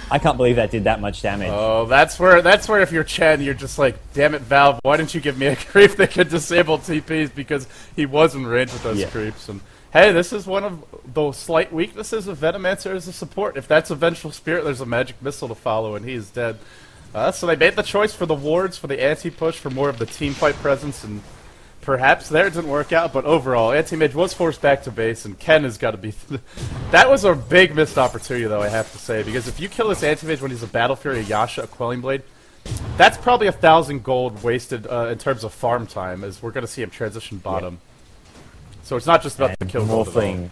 I can't believe that did that much damage. Oh, that's where if you're Chen, you're just like, damn it, Valve, why didn't you give me a creep that could disable TPs, because he was in range with those creeps. And hey, this is one of the slight weaknesses of Venomancer as a support. If that's a Vengeful Spirit, there's a magic missile to follow, and he is dead. So they made the choice for the wards, for the anti-push, for more of the team fight presence, and perhaps there it didn't work out, but overall, anti-mage was forced back to base, and Ken has got to be... That was a big missed opportunity, though, I have to say, because if you kill this anti-mage when he's a Battle Fury, a Yasha, a Quelling Blade, that's probably 1,000 gold wasted in terms of farm time, as we're going to see him transition bottom. So it's not just about the kill gold at all.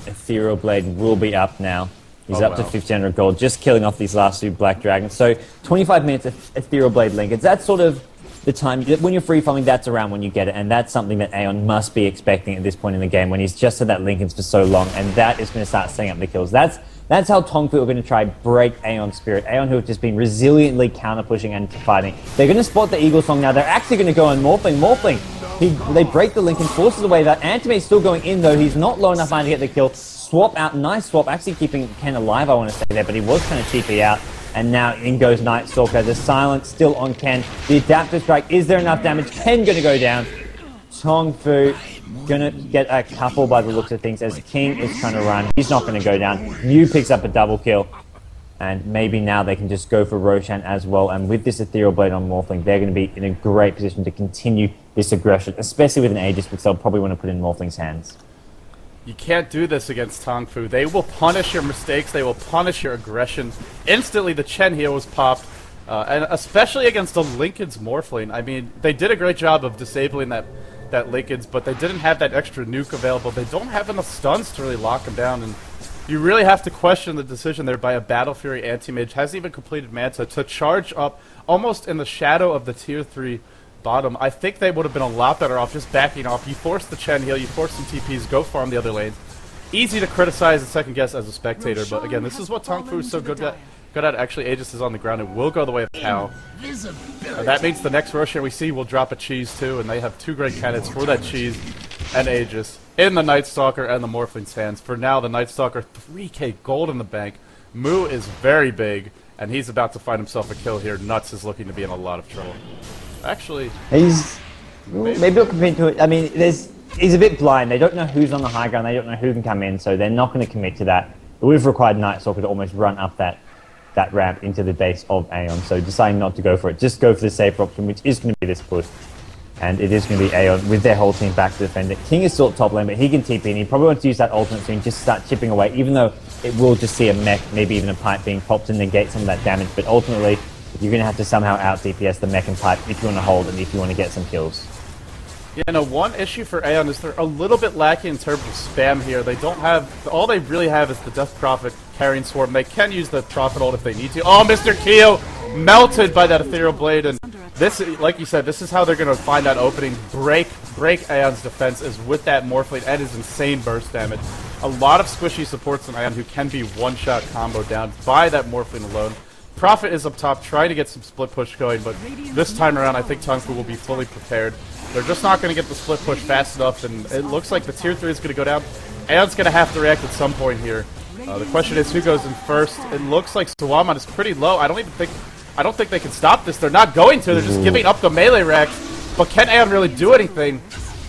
Ethereal Blade will be up now. He's up to 1,500 gold, just killing off these last 2 Black Dragons. So 25 minutes of Ethereal Blade Linkage. That's sort of the time, when you're free farming, that's around when you get it. And that's something that AEON must be expecting at this point in the game, when he's just had that Linkage for so long. And that is going to start setting up the kills. That's how tongfu are going to try break AEON's spirit. AEON, who have just been resiliently counter-pushing and fighting. They're going to spot the Eagle Song now. They're actually going to go on Morphling. They break the link and forces away that. Antimate's still going in, though. He's not low enough mana to get the kill. Swap out. Nice swap. Actually keeping Ken alive, I want to say there, but he was kind of TP out. And now in goes Night Stalker. The silence still on Ken. The Adaptive Strike. Is there enough damage? Ken going to go down. tongfu going to get a couple by the looks of things, as King is trying to run. He's not going to go down. Yu picks up a double kill. And maybe now they can just go for Roshan as well. And with this Ethereal Blade on Morphling, they're going to be in a great position to continue this aggression, especially with an Aegis, which they'll probably want to put in Morphling's hands. You can't do this against tongfu. They will punish your mistakes. They will punish your aggression. Instantly, the Chen heal was popped. And especially against the Lincoln's Morphling. I mean, they did a great job of disabling that Lincoln's, but they didn't have that extra nuke available. They don't have enough stuns to really lock him down, and you really have to question the decision there by a Battle Fury Anti-Mage. Hasn't even completed Manta to charge up almost in the shadow of the Tier 3 bottom. I think they would have been a lot better off just backing off. You force the Chen heal, you force some TPs, go farm the other lanes. Easy to criticize and second guess as a spectator, but again, this is what tongfu is so good at. Actually, Aegis is on the ground. It will go the way of Cow. That means the next Roshan we see will drop a cheese too, and they have 2 great candidates for that cheese and Aegis in the Night Stalker and the Morphling's hands. For now, the Night Stalker, 3k gold in the bank. Mu is very big, and he's about to find himself a kill here. Nuts is looking to be in a lot of trouble. Actually, he's maybe he'll commit to it. I mean, he's a bit blind. They don't know who's on the high ground. They don't know who can come in, so they're not going to commit to that. It would have required Night Stalker to almost run up that ramp into the base of AEON. So deciding not to go for it, just go for the safer option, which is going to be this push. And it is going to be AEON with their whole team back to defend it. King is still at top lane, but he can TP, and he probably wants to use that ultimate soon, just start chipping away, even though it will just see a mech, maybe even a pipe being popped to negate some of that damage. But ultimately, you're going to have to somehow out-DPS the mech and pipe if you want to hold and if you want to get some kills. Yeah, no, one issue for AEON is they're a little bit lacking in terms of spam here. They don't have... All they really have is the Death Prophet carrying Swarm. They can use the Prophet ult if they need to. Oh, Mr. Keo melted by that Ethereal Blade, and this, like you said, this is how they're going to find that opening. Break AEON's defense is with that Morphblade and his insane burst damage. A lot of squishy supports in AEON who can be one-shot combo down by that Morphblade alone. Prophet is up top trying to get some split push going, but this time around I think Tongfu will be fully prepared. They're just not going to get the split push fast enough, and it looks like the tier 3 is going to go down. AEON's going to have to react at some point here. The question is who goes in first. It looks like Suwaman is pretty low. I don't think they can stop this. They're not going to. They're just giving up the melee racks. But can AEON really do anything?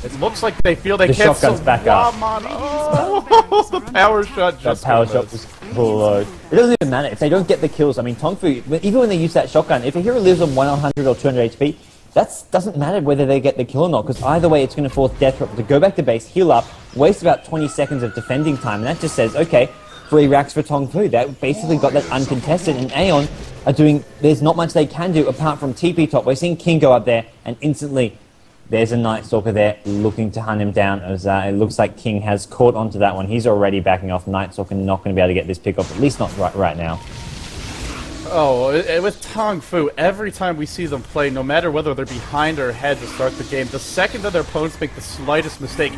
It looks like they feel they can't. The shotgun's back up. Oh, the power shot just that power shot was full load. It doesn't even matter if they don't get the kills. I mean, Tongfu, even when they use that shotgun, if a hero lives on 100 or 200 HP, that doesn't matter whether they get the kill or not, because either way it's going to force Death Drop to go back to base, heal up, waste about 20 seconds of defending time, and that just says, okay, 3 racks for Tongfu. That basically got that uncontested, and AEON are doing, there's not much they can do apart from TP top. We're seeing King go up there, and instantly there's a Night Stalker there looking to hunt him down, as it looks like King has caught onto that one. He's already backing off. Night Stalker not going to be able to get this pick off, at least not right now. Oh, with Tongfu, every time we see them play, no matter whether they're behind or ahead to start the game, the second that their opponents make the slightest mistake,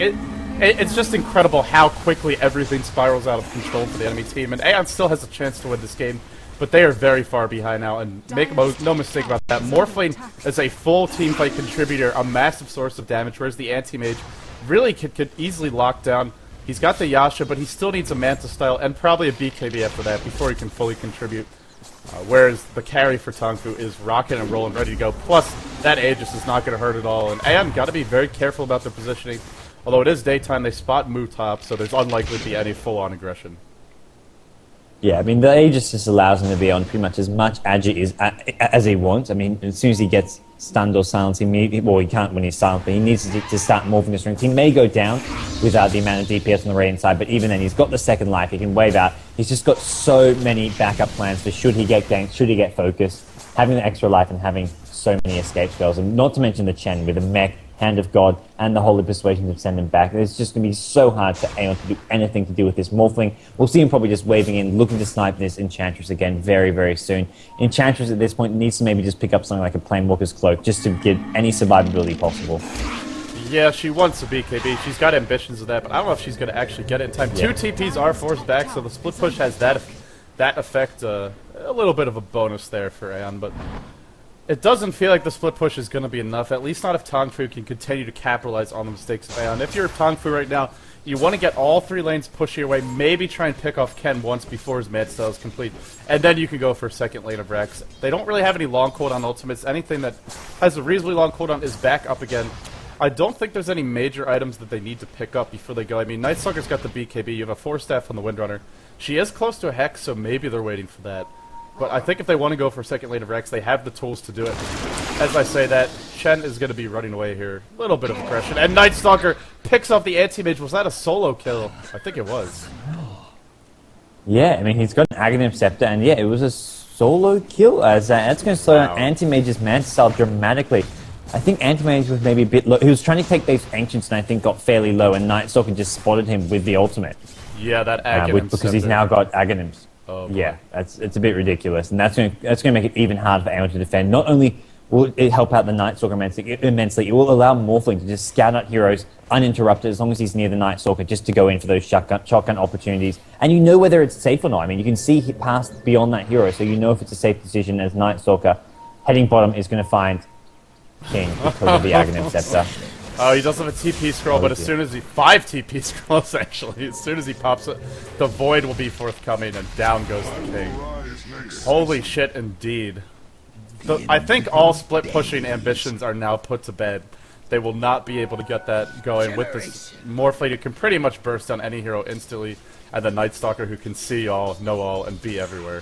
it's just incredible how quickly everything spirals out of control for the enemy team. And AEON still has a chance to win this game, but they are very far behind now, and make no mistake about that. Morphblade is a full teamfight contributor, a massive source of damage, whereas the anti-mage really could easily lock down. He's got the Yasha, but he still needs a Manta style and probably a BKB after that before he can fully contribute. Whereas the carry for Tongfu is rocking and rolling, ready to go. Plus, that Aegis is not going to hurt at all. And AEON got to be very careful about their positioning. Although it is daytime, they spot Mu top, so there's unlikely to be any full-on aggression. Yeah, I mean, the Aegis just allows him to be on pretty much as much agi as he wants. I mean, as soon as he gets stunned or silenced, well, he can't when he's silenced, but he needs to start morphing the strength. He may go down without the amount of DPS on the Radiant side, but even then, he's got the second life. He can wave out. He's just got so many backup plans for should he get ganked, should he get focused, having the extra life and having so many escape spells, and not to mention the Chen with the mech, Hand of God, and the Holy Persuasion to send him back. It's just going to be so hard for AEON to do anything to do with this Morphling. We'll see him probably just waving in, looking to snipe this Enchantress again very, very soon. Enchantress at this point needs to maybe just pick up something like a Planewalker's Cloak just to get any survivability possible. Yeah, she wants a BKB. She's got ambitions of that, but I don't know if she's going to actually get it in time. Yeah. 2 TPs are forced back, so the split push has that effect. A little bit of a bonus there for AEON, but it doesn't feel like the split push is going to be enough, at least not if Tongfu can continue to capitalize on the mistakes of AEON. If you're Tongfu right now, you want to get all 3 lanes pushing your way, maybe try and pick off Ken once before his mad style is complete, and then you can go for a second lane of Rex. They don't really have any long cooldown ultimates. Anything that has a reasonably long cooldown is back up again. I don't think there's any major items that they need to pick up before they go. I mean, Night Stalker's got the BKB, you have a 4-staff on the Windrunner. She is close to a Hex, so maybe they're waiting for that. But I think if they want to go for a second lane of Rex, they have the tools to do it. As I say that, Chen is going to be running away here. A little bit of aggression. And Night Stalker picks off the anti-mage. Was that a solo kill? I think it was. Yeah, I mean, he's got an Aghanim Scepter, and yeah, it was a solo kill. As that's going to slow down Anti-Mage's Manta style dramatically. I think Anti-Mage was maybe a bit low. He was trying to take those Ancients, and I think got fairly low, and Night Stalker just spotted him with the ultimate. Yeah, that Aghanim because he's now got Aghanims. Oh, yeah, it's a bit ridiculous, and that's going to make it even harder for AEON to defend. Not only will it help out the Night Stalker immensely, it will allow Morphling to just scout out heroes uninterrupted as long as he's near the Night Stalker, just to go in for those shotgun opportunities. And you know whether it's safe or not. I mean, you can see past beyond that hero, so you know if it's a safe decision as Night Stalker. Heading bottom is going to find King because of the Aghanim Scepter. Oh, he does have a TP scroll, but as soon as he... 5 TP scrolls, actually. As soon as he pops it, the Void will be forthcoming, and down goes the King. Holy shit, indeed. I think all split-pushing ambitions are now put to bed. They will not be able to get that going with this Morphling who can pretty much burst down any hero instantly, and the Night Stalker who can see all, know all, and be everywhere.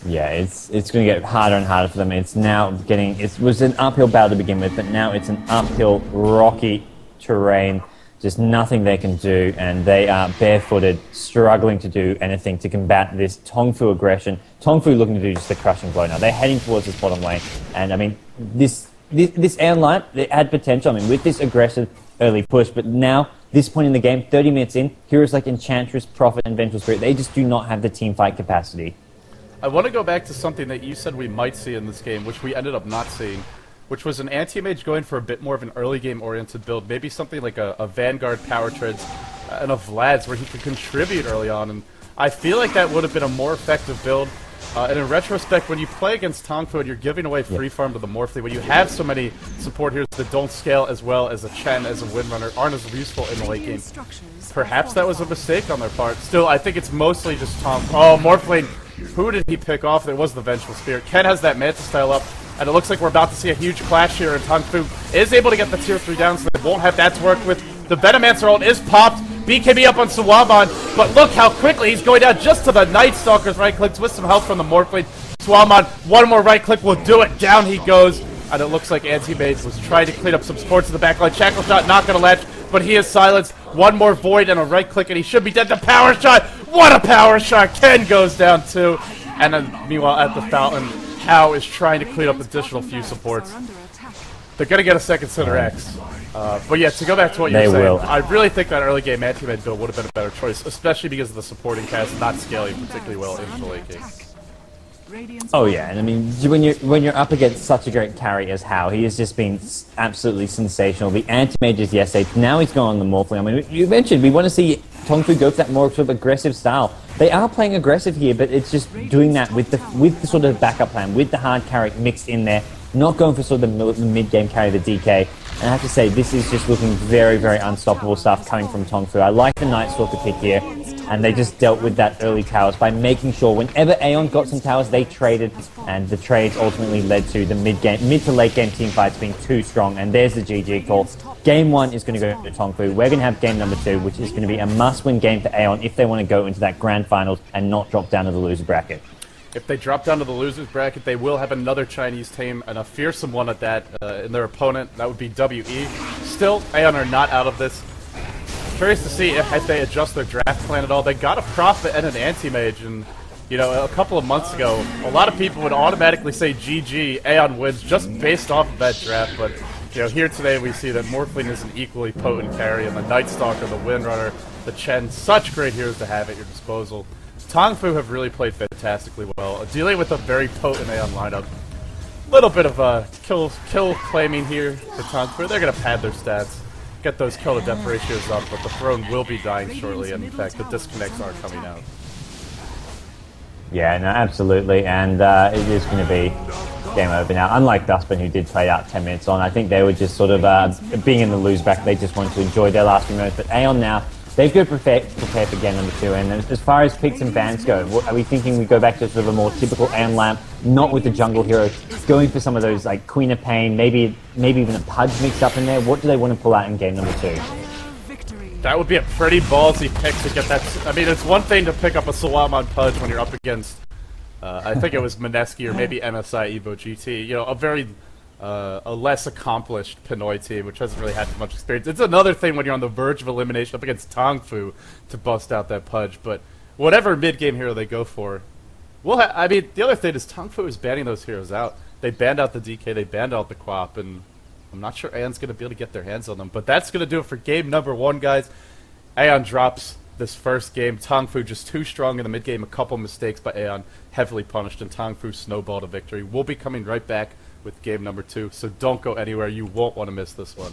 Yeah, it's going to get harder and harder for them. It's now getting... It was an uphill battle to begin with, but now it's an uphill, rocky terrain. Just nothing they can do, and they are barefooted, struggling to do anything to combat this Tongfu aggression. Tongfu looking to do just a crushing blow now. They're heading towards this bottom lane, and I mean, this AEON line, they had potential, I mean, with this aggressive early push, but now, this point in the game, 30 minutes in, heroes like Enchantress, Prophet, and Vengeful Spirit, they just do not have the team fight capacity. I want to go back to something that you said we might see in this game, which we ended up not seeing, which was an anti-mage going for a bit more of an early game oriented build, maybe something like a Vanguard Power Treads and a Vlad's where he could contribute early on, and I feel like that would have been a more effective build. And in retrospect, when you play against Tongfu and you're giving away free farm to the Morphling, when you have so many support heroes that don't scale as well as a Chen, as a Windrunner, aren't as useful in the late game, perhaps that was a mistake on their part. Still, I think it's mostly just Tong. Oh, Morphling, who did he pick off? It was the Vengeful Spirit. Ken has that Manta style up, and it looks like we're about to see a huge clash here, and Tongfu is able to get the tier 3 down, so they won't have that to work with. The Venomancer ult is popped. BKB up on Suwaman, but look how quickly he's going down just to the Night Stalker's right clicks with some help from the Morphling. Suwaman, one more right click will do it. Down he goes, and it looks like Anti-Mage was trying to clean up some supports in the backline. Shackle shot not going to latch, but he is silenced. One more Void and a right click, and he should be dead. The power shot, what a power shot! Ken goes down too, and then meanwhile at the fountain, Hao is trying to clean up additional few supports. They're going to get a second Center X. But yeah, to go back to what you were saying, I really think that early game anti-mage build would have been a better choice, especially because of the supporting cast not scaling particularly well into the late game. Oh yeah, and I mean, when you're up against such a great carry as Hao, he has just been absolutely sensational. The anti-mages yesterday, now he's gone on the Morphling. I mean, you mentioned we want to see Tongfu go for that more sort of aggressive style. They are playing aggressive here, but it's just doing that with the sort of backup plan, with the hard carry mixed in there, not going for sort of the mid-game carry, the DK. And I have to say, this is just looking very, very unstoppable stuff coming from Tongfu. I like the Night Stalker pick here, and they just dealt with that early towers by making sure whenever AEON got some towers, they traded, and the trades ultimately led to the mid to late game team fights being too strong. And there's the GG call. Game 1 is going to go to Tongfu. We're going to have game number 2, which is going to be a must-win game for AEON if they want to go into that grand finals and not drop down to the loser bracket. If they drop down to the losers bracket, they will have another Chinese team, and a fearsome one at that, in their opponent. That would be WE. Still, AEON are not out of this. Curious to see if they adjust their draft plan at all. They got a Prophet and an Anti-Mage, and, you know, a couple of months ago, a lot of people would automatically say GG, AEON wins, just based off of that draft, but, you know, here today we see that Morphling is an equally potent carry, and the Night Stalker, the Windrunner, the Chen, such great heroes to have at your disposal. Tongfu have really played fantastically well, dealing with a very potent AEON lineup. Little bit of a kill claiming here for Tongfu. They're going to pad their stats, get those kill to death ratios up, but the throne will be dying shortly, and in fact the disconnects are coming out. Yeah, no, absolutely, and it is going to be game over now. Unlike Dustbin, who did play out 10 minutes on, I think they were just sort of being in the lose bracket. They just wanted to enjoy their last few moments, but AEON now, they've got to prepare for game number 2, and as far as picks and bans go, are we thinking we go back to sort of a more typical AEON lamp, not with the jungle hero, going for some of those like Queen of Pain, maybe even a Pudge mixed up in there? What do they want to pull out in game number 2? That would be a pretty ballsy pick to get that. I mean, it's one thing to pick up a Suwaman Pudge when you're up against, I think it was Mineski or maybe MSI Evo GT, you know, a less accomplished Pinoy team, which hasn't really had too much experience. It's another thing when you're on the verge of elimination up against Tongfu to bust out that Pudge, but whatever mid-game hero they go for, well, I mean, the other thing is Tongfu is banning those heroes out. They banned out the DK, they banned out the Quap, and I'm not sure AEON's going to be able to get their hands on them, but that's going to do it for game number 1, guys. AEON drops this first game. Tongfu just too strong in the mid-game, a couple mistakes by AEON, heavily punished, and Tongfu snowballed a victory. We'll be coming right back with game number 2, so don't go anywhere. You won't want to miss this one.